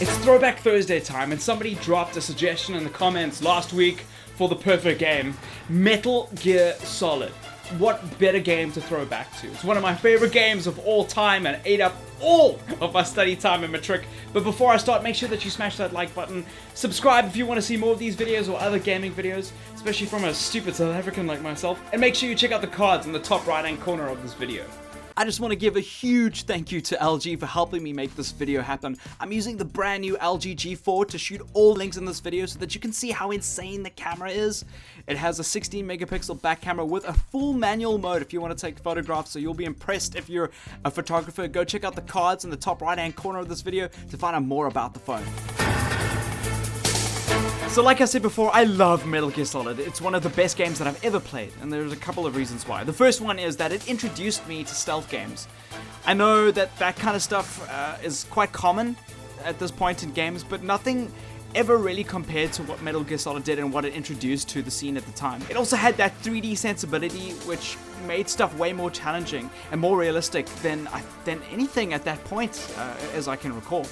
It's Throwback Thursday time, and somebody dropped a suggestion in the comments last week for the perfect game, Metal Gear Solid. What better game to throw back to? It's one of my favorite games of all time and ate up all of my study time in matric. But before I start, make sure that you smash that like button. Subscribe if you want to see more of these videos or other gaming videos, especially from a stupid South African like myself. And make sure you check out the cards in the top right hand corner of this video. I just want to give a huge thank you to LG for helping me make this video happen. I'm using the brand new LG G4 to shoot all links in this video so that you can see how insane the camera is. It has a 16 megapixel back camera with a full manual mode if you want to take photographs, so you'll be impressed if you're a photographer. Go check out the cards in the top right hand corner of this video to find out more about the phone. So like I said before, I love Metal Gear Solid. It's one of the best games that I've ever played, and there's a couple of reasons why. The first one is that it introduced me to stealth games. I know that that kind of stuff is quite common at this point in games, but nothing ever really compared to what Metal Gear Solid did and what it introduced to the scene at the time. It also had that 3D sensibility, which made stuff way more challenging and more realistic than anything at that point, as I can recall.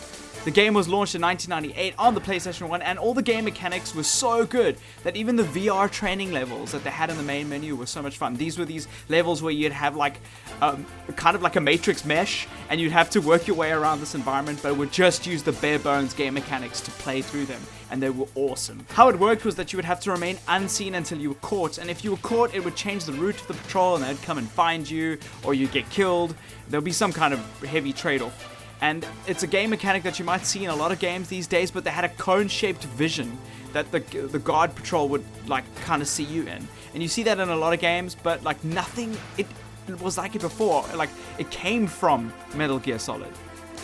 The game was launched in 1998 on the PlayStation 1, and all the game mechanics were so good that even the VR training levels that they had in the main menu were so much fun. These were these levels where you'd have like kind of like a matrix mesh, and you'd have to work your way around this environment, but it would just use the bare bones game mechanics to play through them, and they were awesome. How it worked was that you would have to remain unseen until you were caught, and if you were caught, it would change the route of the patrol, and they'd come and find you, or you'd get killed. There'll be some kind of heavy trade-off. And it's a game mechanic that you might see in a lot of games these days, but they had a cone-shaped vision that the guard patrol would like kind of see you in. And you see that in a lot of games, but like nothing it was like it before. Like it came from Metal Gear Solid.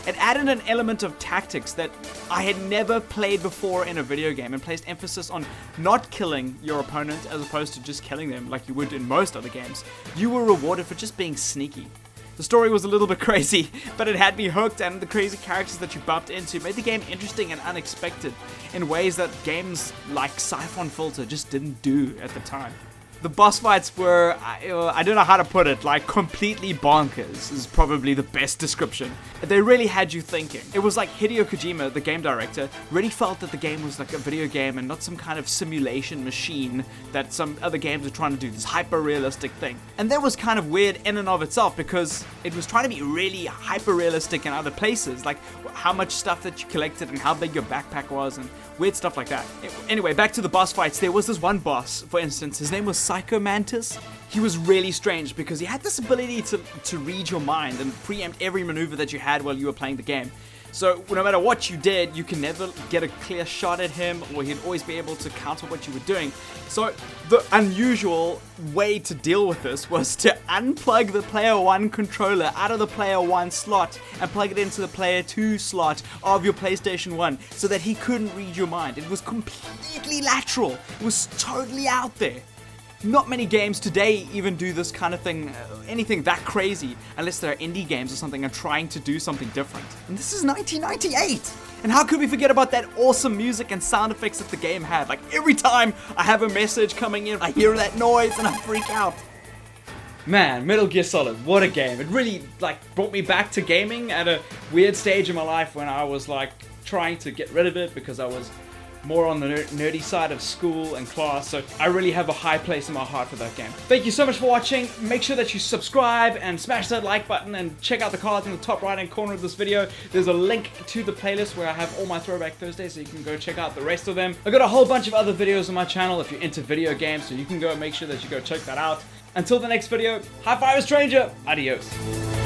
It added an element of tactics that I had never played before in a video game, and placed emphasis on not killing your opponent as opposed to just killing them like you would in most other games. You were rewarded for just being sneaky. The story was a little bit crazy, but it had me hooked, and the crazy characters that you bumped into made the game interesting and unexpected in ways that games like Siphon Filter just didn't do at the time. The boss fights were, I don't know how to put it, like completely bonkers is probably the best description. They really had you thinking. It was like Hideo Kojima, the game director, really felt that the game was like a video game and not some kind of simulation machine that some other games are trying to do, this hyper-realistic thing. And that was kind of weird in and of itself, because it was trying to be really hyper-realistic in other places, like how much stuff that you collected and how big your backpack was and weird stuff like that. Anyway, back to the boss fights. There was this one boss, for instance, his name was Psycho Mantis. He was really strange because he had this ability to read your mind and preempt every maneuver that you had while you were playing the game. So no matter what you did, you can never get a clear shot at him, or he'd always be able to counter what you were doing. So the unusual way to deal with this was to unplug the player 1 controller out of the player 1 slot and plug it into the player 2 slot of your PlayStation 1 so that he couldn't read your mind. It was completely lateral. It was totally out there. Not many games today even do this kind of thing, anything that crazy, unless they're indie games or something and trying to do something different. And this is 1998! And how could we forget about that awesome music and sound effects that the game had? Like every time I have a message coming in, I hear that noise and I freak out. Man, Metal Gear Solid, what a game. It really like brought me back to gaming at a weird stage in my life when I was like trying to get rid of it because I was more on the nerdy side of school and class, so I really have a high place in my heart for that game. Thank you so much for watching. Make sure that you subscribe and smash that like button and check out the cards in the top right hand corner of this video. There's a link to the playlist where I have all my Throwback Thursdays, so you can go check out the rest of them. I've got a whole bunch of other videos on my channel if you're into video games, so you can go make sure that you go check that out. Until the next video, high five a stranger, adios.